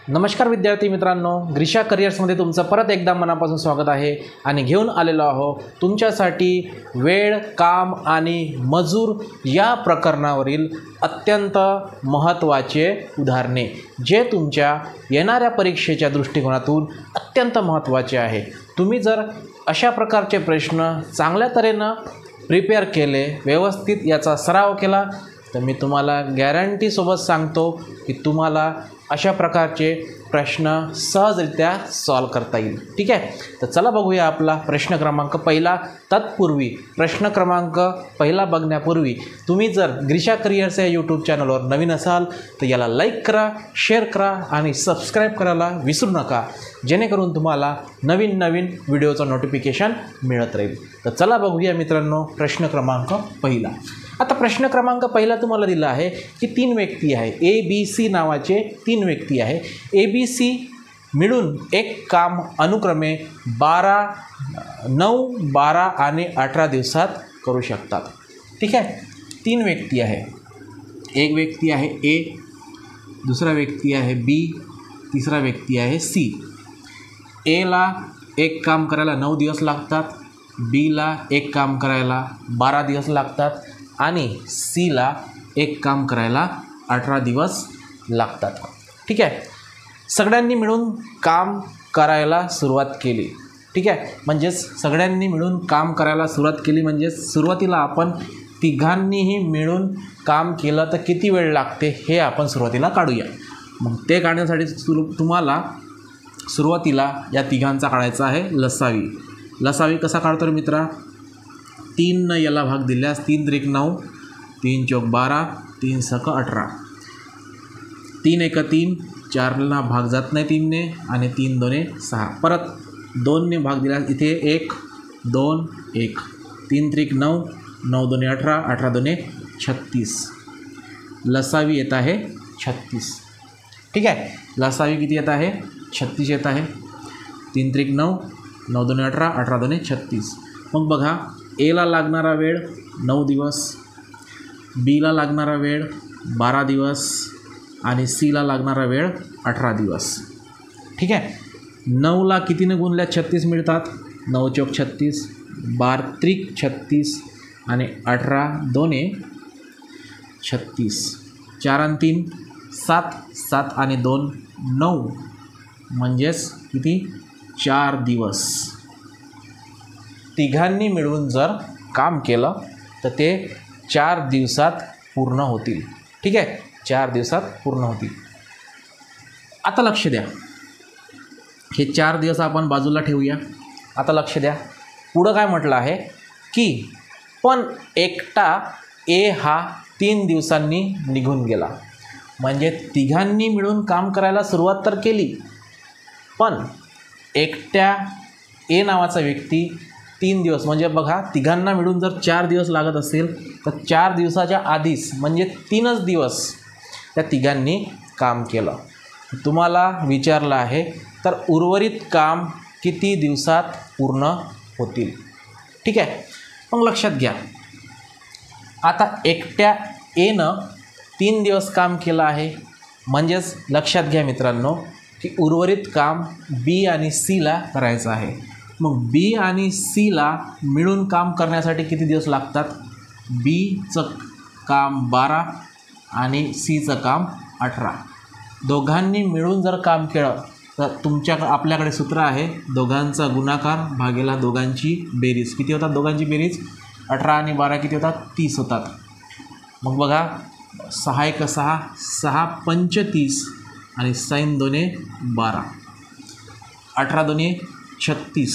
नमस्कार विद्यार्थी मित्रांनो, ग्रीशा करिअर्समध्ये तुमचं परत एकदा मनापासून स्वागत आहे आणि घेऊन आलेलो आहो तुमच्यासाठी वेळ, काम आणि मजूर या प्रकरणावरील अत्यंत महत्त्वाचे उदाहरणे, जे तुमच्या येणाऱ्या परीक्षेच्या दृष्टिकोनातून अत्यंत महत्त्वाचे आहे। तुम्ही जर अशा प्रकारचे प्रश्न चांगल्या तऱ्हेनं प्रिपेअर केले, व्यवस्थित याचा सराव केला, तर मी तुम्हाला गॅरंटीसोबत सांगतो की तुम्हाला अशा प्रकारचे प्रश्न सहजरित्या सॉल्व करता येईल। ठीक आहे, तर चला बघूया आपला प्रश्न क्रमांक पहिला। तत्पूर्वी प्रश्न क्रमांक पहिला बघण्यापूर्वी तुम्ही जर ग्रीशा करिअर्स या यूट्यूब चॅनलवर नवीन असाल तर याला लाईक करा, शेअर करा आणि सबस्क्राईब करायला विसरू नका, जेणेकरून तुम्हाला नवीन नवीन व्हिडिओचं नोटिफिकेशन मिळत राहील। तर चला बघूया मित्रांनो प्रश्न क्रमांक पहिला। आता प्रश्न क्रमांक पहिला तुम्हाला दिला आहे की 3 व्यक्ती आहे, ABC नावाचे 3 व्यक्ती आहे। ABC मिळून एक काम अनुक्रमे 9, 12 आणि 18 दिवसात करू शकतात। ठीक आहे, 3 व्यक्ती आहे, एक व्यक्ती आहे A, दुसरा व्यक्ती आहे B, तिसरा व्यक्ती आहे C। Aला एक काम करायला 9 दिवस लागतात, Bला एक काम करायला 12 दिवस लागतात आणि Cला एक काम करायला 18 दिवस लागतात। ठीक आहे, सगळ्यांनी मिळून काम करायला सुरुवात केली। ठीक आहे, म्हणजेच सगळ्यांनी मिळून काम करायला सुरुवात केली म्हणजे सुरुवातीला आपण तिघांनीही मिळून काम केलं तर किती वेळ लागते हे आपण सुरुवातीला काढूया। मग ते काढण्यासाठी तुम्हाला सुरुवातीला या तिघांचा काढायचा आहे लसावी। लसावी कसा काढतो रे मित्रा? 3 याला भाग दिल्यास 3 त्रिक 9, 3 चौक 12, 3 सक 18, 3 एक 3, 4ला भाग जात नाही 3ने आणि 3 दोने 6, परत 2ने भाग दिल्यास इथे 1 2 1, 3 त्रिक 9, 9 दोने 18, 18 दोने 36, लसावी येत आहे 36। ठीक आहे, लसावी किती येत आहे? 36 येत आहे। 3 त्रिक 9, 9 दोने 18, 18 दोने 36। मग बघा, Aला लागणारा वेळ 9 दिवस, Bला लागणारा वेळ 12 दिवस आणि Cला लागणारा वेळ 18 दिवस। ठीक आहे, 9ला कितीने गुणल्या 36 मिळतात? 9 चौक 36, 12 त्रिक 36 आणि 18 दोने 36, 4 आणि 3 7, 7 आणि 2 9, म्हणजेच किती? 4 दिवस। तिघांनी मिळून जर काम केलं तर ते 4 दिवसात पूर्ण होतील। ठीक आहे, 4 दिवसात पूर्ण होतील। आता लक्ष द्या, हे 4 दिवस आपण बाजूला ठेवूया। आता लक्ष द्या, पुढं काय म्हटलं आहे की पण एकटा A हा 3 दिवसांनी निघून गेला। म्हणजे तिघांनी मिळून काम करायला सुरुवात तर केली, पण एकट्या A नावाचा व्यक्ती 3 दिवस, म्हणजे बघा तिघांना मिळून जर 4 दिवस लागत असेल तर 4 दिवसाच्या आधीच म्हणजे 3च दिवस त्या तिघांनी काम केलं। तुम्हाला विचारलं आहे तर उर्वरित काम किती दिवसात पूर्ण होतील? ठीक आहे, मग लक्षात घ्या, आता एकट्या Aनं 3 दिवस काम केलं आहे, म्हणजेच लक्षात घ्या मित्रांनो की उर्वरित काम B आणि Cला करायचं आहे। मग B आणि Cला मिळून काम करण्यासाठी किती दिवस लागतात? Bचं काम 12 आणि Cचं काम 18। दोघांनी मिळून जर काम केलं तर आपल्याकडे सूत्र आहे, दोघांचा गुणाकार भागेला दोघांची बेरीज। किती होतात दोघांची बेरीज? 18 आणि 12 किती होतात? 30 होतात। मग बघा, 6 एक 6, 6 पंच 30 आणि 6 दोने 12, 18 दोने 36,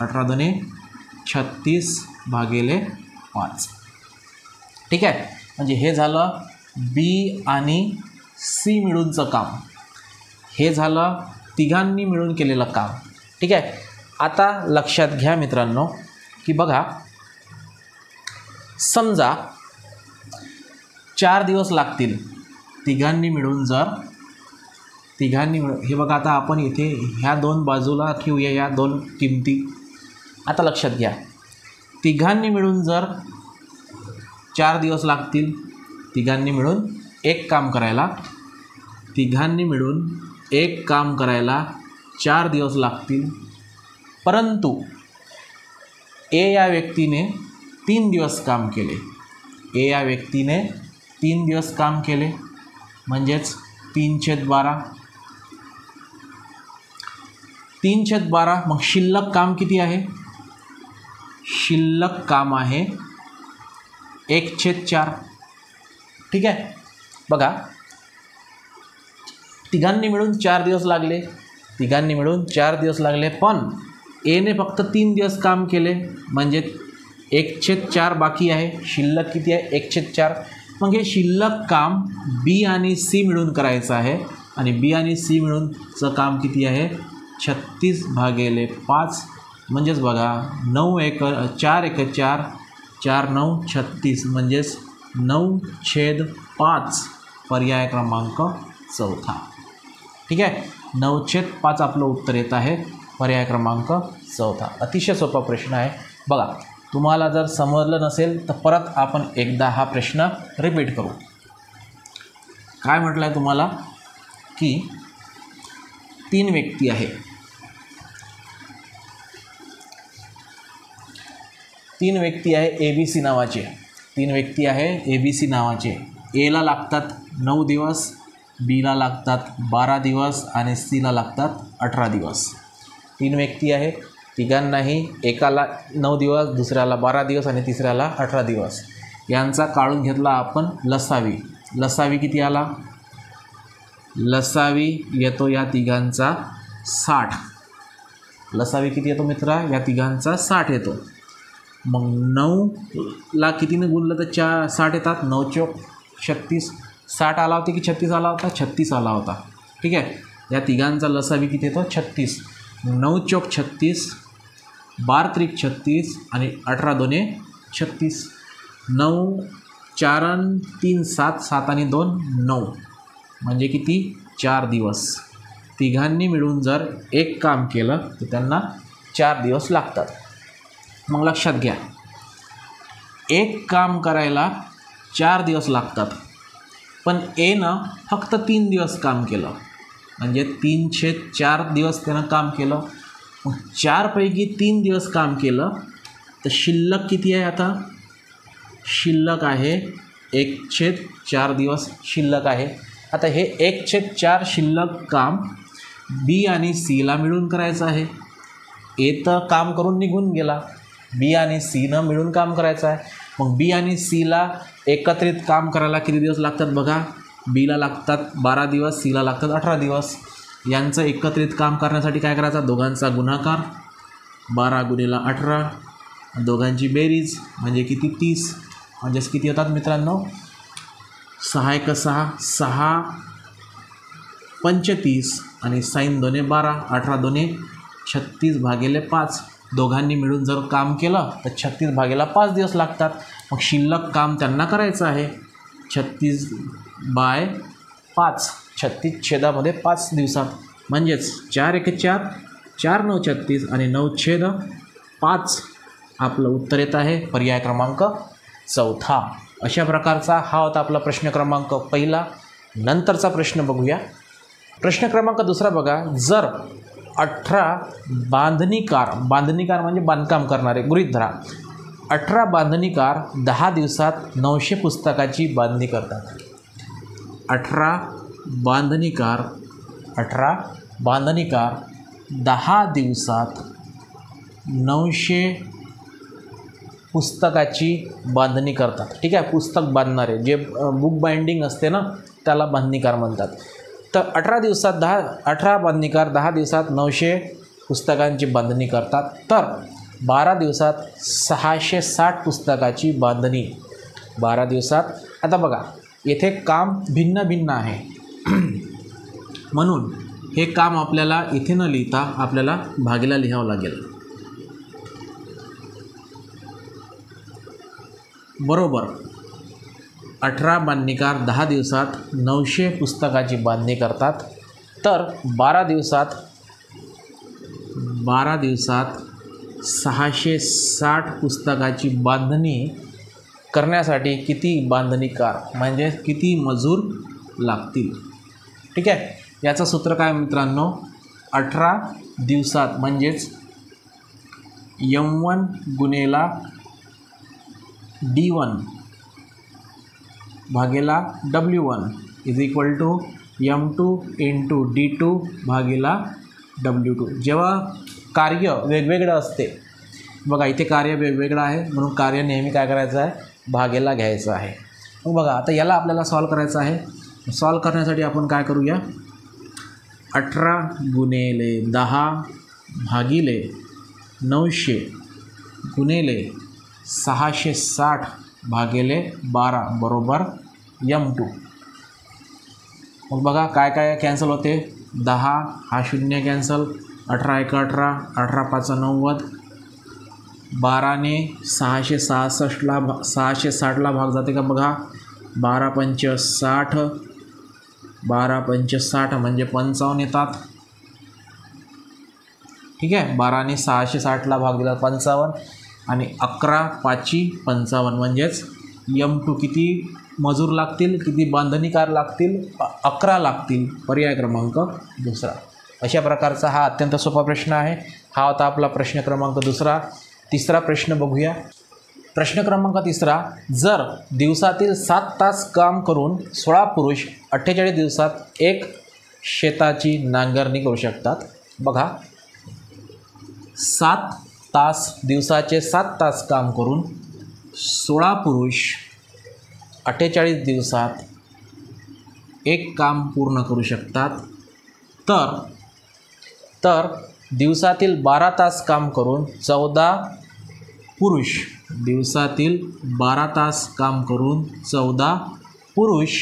18 दोने 36 भागिले 5। ठीक आहे, म्हणजे हे झालं B आणि C मिळूनचं काम, हे झालं तिघांनी मिळून केलेलं काम। ठीक आहे, आता लक्षात घ्या मित्रांनो की बघा, समजा 4 दिवस लागतील तिघांनी मिळून, हे बघा, आता आपण इथे ह्या 2 बाजूला ठेवूया, या 2 किमती। आता लक्षात घ्या, तिघांनी मिळून जर 4 दिवस लागतील तिघांनी मिळून एक काम करायला, तिघांनी मिळून एक काम करायला 4 दिवस लागतील, परंतु ए या व्यक्तीने 3 दिवस काम केले. ए या व्यक्तीने 3 दिवस काम केले म्हणजेच 3/12. 3/12 मग शिल्लक काम किती आहे? शिल्लक काम आहे 1/4. ठीक आहे. बघा, तिघांनी मिळून 4 दिवस लागले. तिघांनी मिळून 4 दिवस लागले, पण एने फक्त 3 दिवस काम केले म्हणजे 1/4 बाकी आहे. शिल्लक किती आहे? 1/4. मग हे शिल्लक काम बी आणि सी मिळून करायचं आहे आणि बी आणि सी मिळूनचं काम किती आहे? 36/5 म्हणजेच बघा 4 × 4 4 9 36 म्हणजेच 9/5 पर्याय क्रमांक चौथा. ठीक आहे. 9/5 आपलं उत्तर येत आहे, पर्याय क्रमांक चौथा. अतिशय सोपा प्रश्न आहे. बघा, तुम्हाला जर समजलं नसेल तर परत आपण एकदा हा प्रश्न रिपीट करू. काय म्हटलं आहे तुम्हाला की 3 व्यक्ती आहे. 3 व्यक्ती आहे ए बी सी नावाचे. 3 व्यक्ती आहे ए बी सी नावाचे. एला लागतात 9 दिवस, बीला लागतात 12 दिवस आणि सीला लागतात 18 दिवस. 3 व्यक्ती आहे. तिघांनाही एकाला 9 दिवस, दुसऱ्याला 12 दिवस आणि तिसऱ्याला 18 दिवस. यांचा काढून घेतला आपण लसावी. लसावी किती आला? लसावी येतो या तिघांचा 60. लसावी किती येतो मित्रा? या तिघांचा 60 येतो. मग 9ला कितीने गुणलं तर 60 येतात. 9 चौक 36. 60 आला होता की 36 आला होता? 36 आला होता. ठीक आहे. या तिघांचा लसावी किती येतो? 36. 9 चौक 36, 12 त्रिक 36 आणि 18 दोने 36. 9 4 आणि 3 7, 7 आणि 2 9 म्हणजे किती? 4 दिवस. तिघांनी मिळून जर एक काम केलं तर त्यांना 4 दिवस लागतात. मग लक्षात घ्या, एक काम करायला 4 दिवस लागतात, पण एनं फक्त 3 दिवस काम केलं म्हणजे 3/4 दिवस त्यानं काम केलं. मग 4 पैकी 3 दिवस काम केलं तर शिल्लक किती आहे? आता शिल्लक आहे 1/4 दिवस शिल्लक आहे. आता हे 1/4 शिल्लक काम बी आणि सीला मिळून करायचं आहे. ए तर काम करून निघून गेला, बी आणि सीनं मिळून काम करायचं आहे. मग बी आणि सीला एकत्रित काम करायला किती दिवस लागतात? बघा, बीला लागतात 12 दिवस, सीला लागतात 18 दिवस. यांचं एकत्रित काम करण्यासाठी काय करायचं? दोघांचा गुणाकार 12 × 18, दोघांची बेरीज म्हणजे किती? 30. म्हणजेच किती होतात मित्रांनो? 6 × 6 6 35 आणि साईन 2 12, 18 2 36/5. दोघांनी मिळून जर काम केलं तर 36/5 दिवस लागतात. मग शिल्लक काम त्यांना करायचं आहे 36/5. 36/5 दिवसात म्हणजेच 4 × 4 4 9 36 आणि 9/5 आपलं उत्तर येत आहे, पर्याय क्रमांक चौथा. अशा प्रकारचा हा होता आपला प्रश्न क्रमांक पहिला. नंतरचा प्रश्न बघूया. प्रश्न क्रमांक दुसरा बघा. जर 18 बांधणीकार म्हणजे बांधकाम करणारे, गृहीत धरा 18 बांधणीकार 10 दिवसात 900 पुस्तकाची बांधणी करतात. 18 बांधणीकार 10 दिवसात 900 पुस्तकाची बांधणी करतात. ठीक आहे. पुस्तक बांधणारे जे बुक बाइंडिंग असते ना, त्याला बांधणीकार म्हणतात. तर 18 बांधणीकार 10 दिवसात 900 पुस्तकांची बांधणी करतात. तर 12 दिवसात 660 पुस्तकाची बांधणी. 12 दिवसात. आता बघा, येथे काम भिन्न भिन्न आहे म्हणून हे काम आपल्याला इथे न लिहिता आपल्याला भागीला लिहावं लागेल. बरोबर 18 बांधणीकार 10 दिवसात 900 पुस्तकाची बांधणी करतात. तर 12 दिवसात 660 पुस्तकाची बांधणी करण्यासाठी किती बांधणीकार म्हणजे किती मजूर लागतील? ठीक आहे. याचं सूत्र काय मित्रांनो, 18 दिवसात म्हणजेच M1 गुणेला D1 भागेला W1 is equal to M2 into D2 भागेला W2. जेव्हा कार्य वेगवेगळं असते, बघा इथे कार्य वेगवेगळं आहे म्हणून कार्य नेहमी काय करायचं आहे, भागेला घ्यायचं आहे. मग बघा आता याला आपल्याला सॉल्व करायचं आहे. सॉल्व करण्यासाठी आपण काय करूया, 18 गुणिले 10 भागिले 900 गुणिले 660 भागिले 12 बरोबर M2. मग बघा काय काय कॅन्सल होते, 10 हा 0 कॅन्सल, 18 1 18, 18 5 90, 12ने 660ला भाग जाते का बघा, 12 पंच 60, 12 पंच 60 म्हणजे 55 येतात. ठीक आहे, 12ने 660ला भाग दिला 55 आणि 11 पाची 55 म्हणजेच M2 किती मजूर लागतील, किती बांधणीकार लागतील, 11 लागतील. पर्याय क्रमांक दुसरा. अशा प्रकारचा हा अत्यंत सोपा प्रश्न आहे. हा होता आपला प्रश्न क्रमांक दुसरा. तिसरा प्रश्न बघूया. प्रश्न क्रमांक तिसरा, जर दिवसातील 7 तास काम करून 16 पुरुष 48 दिवसात एक शेताची नांगरणी करू शकतात. बघा 7 तास, दिवसाचे 7 तास काम करून 16 पुरुष 48 दिवसात एक काम पूर्ण करू शकतात. तर दिवसातील 12 तास काम करून 14 पुरुष, दिवसातील 12 तास काम करून 14 पुरुष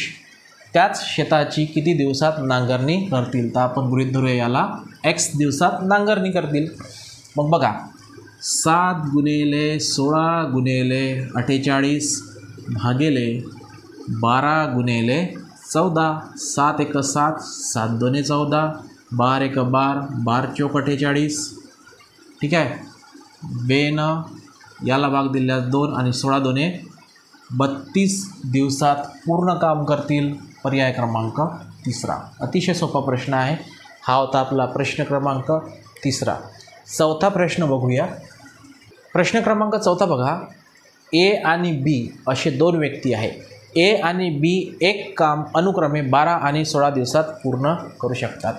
त्याच शेताची किती दिवसात नांगरणी करतील. तर आपण गृहीत धरूया याला X दिवसात नांगरणी करतील. मग बघा 7 गुणिले 16 गुणिले 48 भागिले 12 गुणिले 14, 7 1 7, 7 2 14, 12 1 12, 12 चौक 48. ठीक आहे, 2 याला भाग दिल्यास 2 आणि 16 2 32 दिवसात पूर्ण काम करतील. पर्याय क्रमांक तिसरा. अतिशय सोपा प्रश्न आहे. हा होता आपला प्रश्न क्रमांक तिसरा. चौथा प्रश्न बघूया. प्रश्न क्रमांक चौथा बघा, A आणि B असे 2 व्यक्ती आहे. A आणि B एक काम अनुक्रमे 12 आणि 16 दिवसात पूर्ण करू शकतात.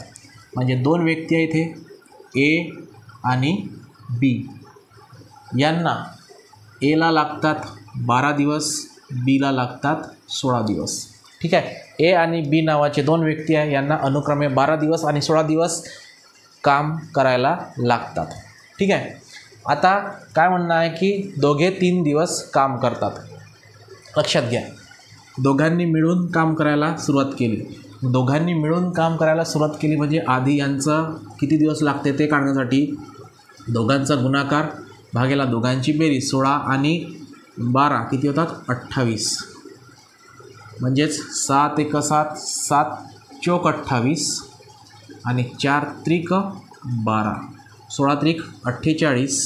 म्हणजे 2 व्यक्ती आहेत इथे, A आणि B. यांना Aला लागतात 12 दिवस, Bला लागतात 16 दिवस. ठीक आहे, A आणि B नावाचे 2 व्यक्ती आहे. यांना अनुक्रमे 12 दिवस आणि 16 दिवस काम करायला लागतात. ठीक आहे, आता काय म्हणणं आहे की दोघे 3 दिवस काम करतात. लक्षात घ्या, दोघांनी मिळून काम करायला सुरुवात केली. दोघांनी मिळून काम करायला सुरुवात केली म्हणजे आधी यांचं किती दिवस लागते ते काढण्यासाठी दोघांचा गुणाकार भागेला दोघांची बेरीज, 16 आणि 12 किती होतात 28. म्हणजेच 7 1 7, 7 चौक 28 आणि 4 त्रिक 12, 16 त्रिक 48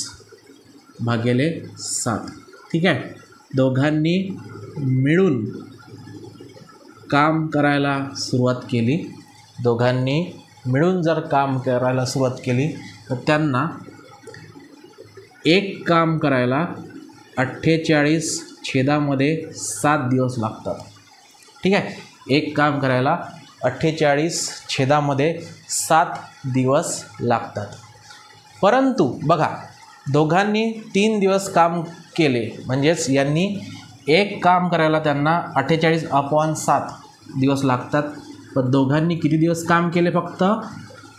भागिले 7. ठीक आहे, दोघांनी मिळून काम करायला सुरुवात केली. दोघांनी मिळून जर काम करायला सुरुवात केली तर त्यांना एक काम करायला 48 छेदामध्ये 7 दिवस लागतात. ठीक आहे, एक काम करायला 48 छेदामध्ये 7 दिवस लागतात. परंतु बघा दोघांनी 3 दिवस काम केले म्हणजेच यांनी एक काम करायला त्यांना 48/7 दिवस लागतात. पण दोघांनी किती दिवस काम केले, फक्त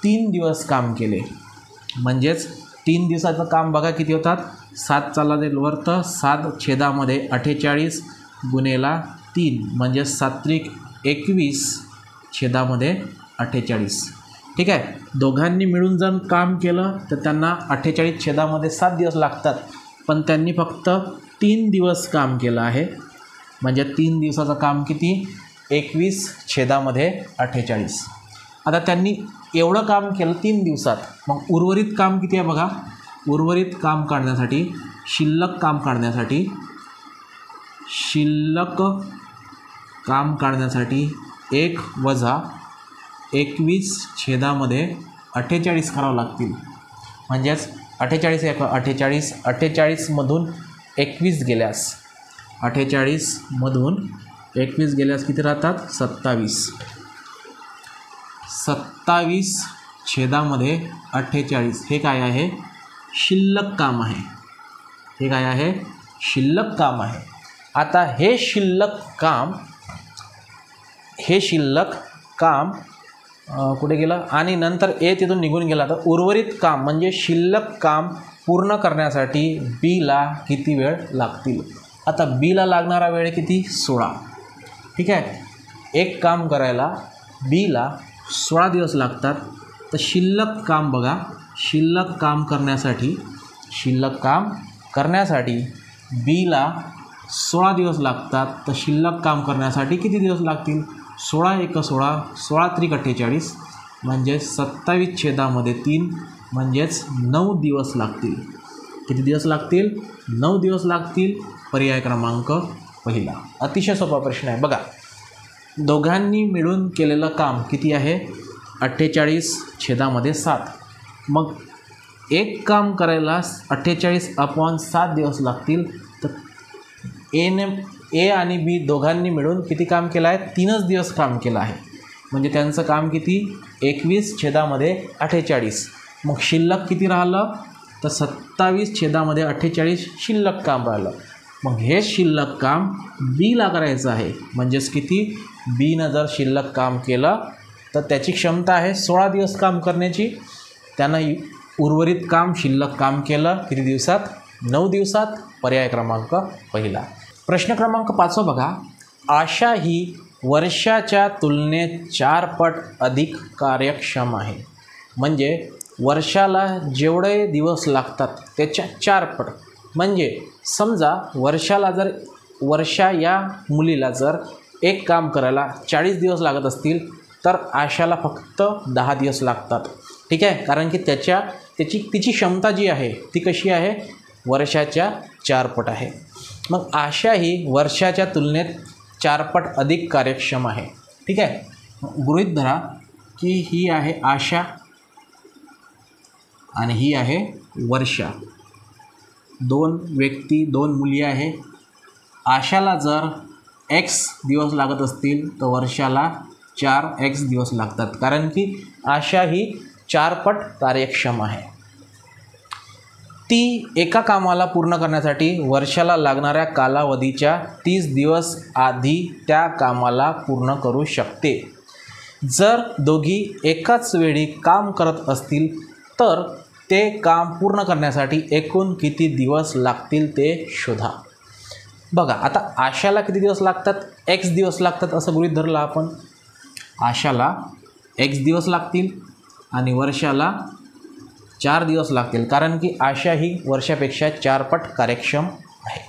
3 दिवस काम केले. म्हणजेच 3 दिवसाचं काम बघा किती होतात, 7 चालला जाईल वर्त, 7 छेदामध्ये 48 गुणेला 3 म्हणजे 7 त्रिक 21 छेदामध्ये 48. ठीक आहे, दोघांनी मिळून जर काम केलं तर त्यांना 48 छेदामध्ये 7 दिवस लागतात. पण त्यांनी फक्त 3 दिवस काम केलं आहे. म्हणजे 3 दिवसाचं काम किती, 21 छेदामध्ये 48. आता त्यांनी एवढं काम केलं 3 दिवसात, मग उर्वरित काम किती आहे बघा. उर्वरित काम काढण्यासाठी, शिल्लक काम काढण्यासाठी 1 वजा 21 छेदामध्ये 48 करावं लागतील. म्हणजेच 48 एक 48, 48मधून 21 गेल्यास 48मधून 21 गेल्यास किती राहतात? 27. 27 छेदामध्ये 48 हे काय आहे? शिल्लक काम आहे. हे काय आहे? शिल्लक काम आहे. आता हे शिल्लक काम कुठे गेलं? आणि नंतर ए तिथून निघून गेला. तर उर्वरित काम म्हणजे शिल्लक काम पूर्ण करण्यासाठी बीला किती वेळ लागतील? आता बीला लागणारा वेळ किती? 16. ठीक आहे. एक काम करायला बीला 16 दिवस लागतात. तर शिल्लक काम बघा, शिल्लक काम करण्यासाठी बीला 16 दिवस लागतात. तर शिल्लक काम करण्यासाठी किती दिवस लागतील? 16 एक 16, 16 त्रिक 48 म्हणजे 27 छेदामध्ये 3 म्हणजेच 9 दिवस लागतील. किती दिवस लागतील? 9 दिवस लागतील. पर्याय क्रमांक पहिला. अतिशय सोपा प्रश्न आहे बघा. दोघांनी मिळून केलेलं काम किती आहे? 48 छेदामध्ये 7. मग एक काम करायला 48/7 दिवस लागतील. तर ए आणि बी दोघांनी मिळून किती काम केलं आहे? 3च दिवस काम केलं आहे. म्हणजे त्यांचं काम किती? 21 छेदामध्ये 48. मग शिल्लक किती राहिलं? तर 27 छेदामध्ये 48 शिल्लक काम राहिलं. मग हे शिल्लक काम बीला करायचं आहे. म्हणजेच किती? बीनं जर शिल्लक काम केलं तर त्याची क्षमता आहे 16 दिवस काम करण्याची. त्यानं उर्वरित काम शिल्लक काम केलं किती दिवसात? 9 दिवसात. पर्याय क्रमांक पहिला. प्रश्न क्रमांक 5 बघा. आशा ही वर्षाच्या तुलनेत 4 पट अधिक कार्यक्षम आहे. म्हणजे वर्षाला जेवढे दिवस लागतात त्याच्या 4 पट. म्हणजे समजा वर्षा या मुलीला जर एक काम करायला 40 दिवस लागत असतील तर आशाला फक्त 10 दिवस लागतात. ठीक आहे. कारण की तिची क्षमता जी आहे ती कशी आहे? वर्षाच्या 4 पट आहे. मग आशा ही वर्षाच्या तुलनेत 4 पट अधिक कार्यक्षम आहे. ठीक आहे. गृहीत धरा की ही आहे आशा आणि ही आहे वर्षा. 2 व्यक्ती, 2 मुली आहे. आशाला जर x दिवस लागत असतील तर वर्षाला 4x दिवस लागतात. कारण की आशा ही 4 पट कार्यक्षम आहे. ती एका कामाला पूर्ण करण्यासाठी वर्षाला लागणाऱ्या कालावधीच्या 30 दिवस आधी त्या कामाला पूर्ण करू शकते. जर दोघी एकाच वेळी काम करत असतील तर ते काम पूर्ण करण्यासाठी एकूण किती दिवस लागतील ते शोधा. बघा आता आशाला किती दिवस लागतात? x दिवस लागतात असं गृहीत धरलं आपण. आशाला x दिवस लागतील आणि वर्षाला 4 दिवस लागतील. कारण की आशा ही वर्षापेक्षा 4 पट कार्यक्षम आहे.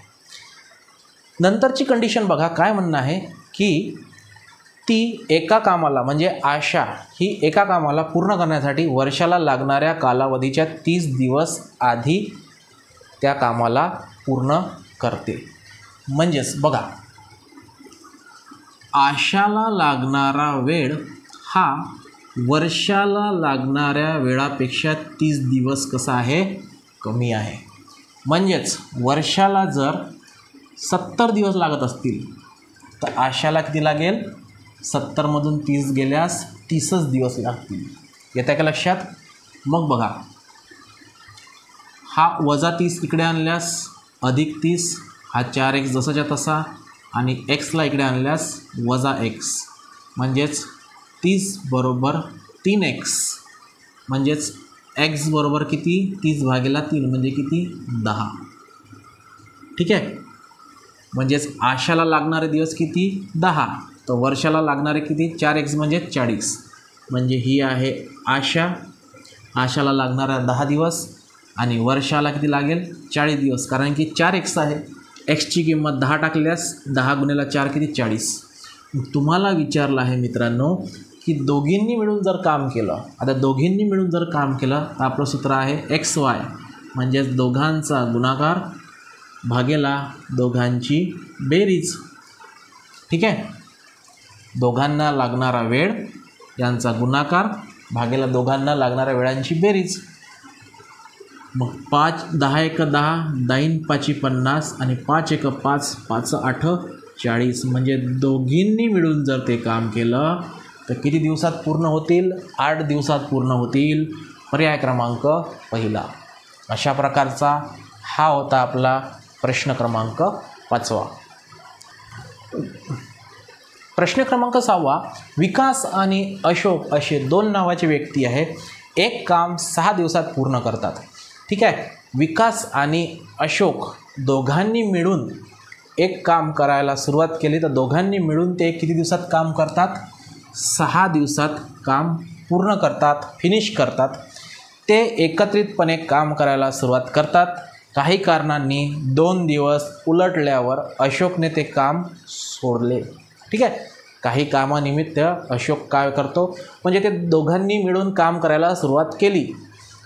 नंतरची कंडिशन बघा. काय म्हणणं आहे की ती एका कामाला म्हणजे आशा ही एका कामाला पूर्ण करण्यासाठी वर्षाला लागणाऱ्या कालावधीच्या 30 दिवस आधी त्या कामाला पूर्ण करते. म्हणजेच बघा आशाला लागणारा वेळ हा वर्षाला लागणाऱ्या वेळापेक्षा 30 दिवस कसा आहे? कमी आहे. म्हणजेच वर्षाला जर 70 दिवस लागत असतील तर आशाला किती लागेल? 70मधून 30 गेल्यास 30च दिवस लागतील. येतं का लक्षात? मग बघा हा -30 इकडे आणल्यास +30 हा 4x जसाच्या तसा आणि xला इकडे आणल्यास -x म्हणजेच 30 बरोबर 3x म्हणजेच x बरोबर किती? 30/3 म्हणजे किती? 10. ठीक आहे. म्हणजेच आशाला लागणारे दिवस किती? 10. तर वर्षाला लागणारे किती? 4x म्हणजे 40. म्हणजे ही आहे आशाला लागणारा 10 दिवस आणि वर्षाला किती लागेल? 40 दिवस. कारण की 4x आहे. xची किंमत 10 टाकल्यास 10 × 4 किती? 40. तुम्हाला विचारलं आहे मित्रांनो की दोघींनी मिळून जर काम केलं. आता दोघींनी मिळून जर काम केलं तर आपलं सूत्र आहे xy म्हणजेच दोघांचा गुणाकार भागेला दोघांची बेरीज. ठीक आहे. दोघांना लागणारा वेळ यांचा गुणाकार भागेला दोघांना लागणाऱ्या वेळांची बेरीज. मग 5 10 1 10 10 5 50 आणि 5 1 5 5 8 40 म्हणजे दोघींनी मिळून जर ते काम केलं तर किती दिवसात पूर्ण होतील? 8 दिवसात पूर्ण होतील. पर्याय क्रमांक पहिला. अशा प्रकारचा हा होता आपला प्रश्न क्रमांक 5. प्रश्न क्रमांक 6. विकास आणि अशोक असे 2 नावाचे व्यक्ती आहेत. एक काम 6 दिवसात पूर्ण करतात. ठीक आहे. विकास आणि अशोक दोघांनी मिळून एक काम करायला सुरुवात केली तर दोघांनी मिळून ते किती दिवसात काम करतात? 6 दिवसात काम पूर्ण करतात, फिनिश करतात. ते एकत्रितपणे काम करायला सुरुवात करतात. काही कारणांनी 2 दिवस उलटल्यावर अशोकने ते काम सोडले. ठीक आहे. काही कामानिमित्त अशोक काय करतो म्हणजे ते दोघांनी मिळून काम करायला सुरुवात केली.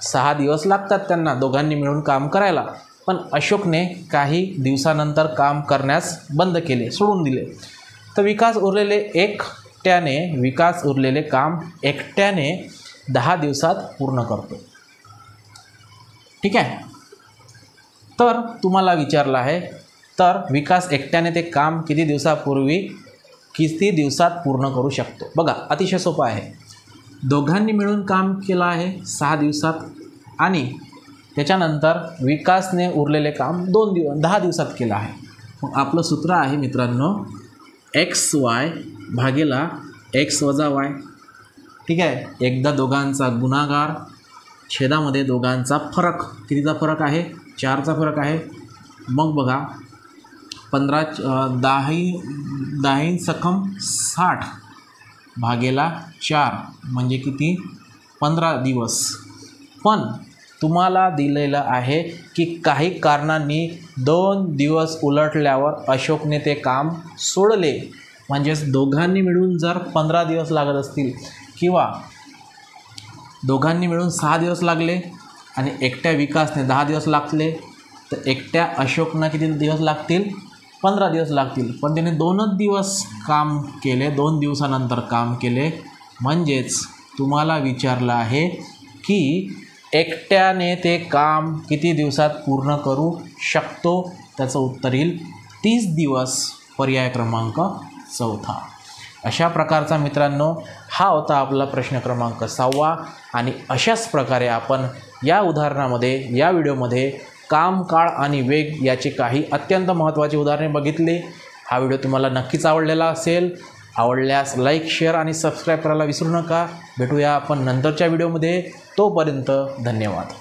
6 दिवस लागतात त्यांना दोघांनी मिळून काम करायला, पण अशोकने काही दिवसानंतर काम करण्यास बंद केले, सोडून दिले. तर विकास उरलेले काम एकट्याने 10 दिवसात पूर्ण करतो. ठीक आहे. तर तुम्हाला विचारलं आहे, तर विकास एकट्याने ते काम किती दिवसात पूर्ण करू शकतो? बघा, अतिशय सोपं आहे. दोघांनी मिळून काम केलं आहे 6 दिवसात आणि त्याच्यानंतर विकासने उरलेले काम 10 दिवसात केलं आहे. मग आपलं सूत्र आहे मित्रांनो, XY भागेला X वजा Y. ठीक आहे. एकदा दोघांचा गुणाकार छेदामध्ये दोघांचा फरक. कितीचा फरक आहे? 4चा फरक आहे. मग बघा 10 सकम 60 भागेला 4 म्हणजे किती? 15 दिवस. पण तुम्हाला दिलेलं आहे की काही कारणांनी 2 दिवस उलटल्यावर अशोकने ते काम सोडले. म्हणजेच दोघांनी मिळून जर 15 दिवस लागत असतील किंवा दोघांनी मिळून 6 दिवस लागले आणि एकट्या विकासने 10 दिवस लागले, तर एकट्या अशोकना किती दिवस लागतील? 15 दिवस लागतील. पण त्याने 2च दिवस काम केले, 2 दिवसानंतर काम केले. म्हणजेच तुम्हाला विचारलं आहे की एकट्याने ते काम किती दिवसात पूर्ण करू शकतो? त्याचं उत्तर येईल 30 दिवस. पर्याय क्रमांक 4. अशा प्रकारचा मित्रांनो हा होता आपला प्रश्न क्रमांक 6. आणि अशाच प्रकारे आपण या उदाहरणामध्ये, या व्हिडिओमध्ये काम, काळ आणि वेग याची काही अत्यंत महत्त्वाची उदाहरणे बघितली. हा व्हिडिओ तुम्हाला नक्कीच आवडलेला असेल. आवडल्यास लाईक, शेअर आणि सबस्क्राईब करायला विसरू नका. भेटूया आपण नंतरच्या व्हिडिओमध्ये. तोपर्यंत धन्यवाद.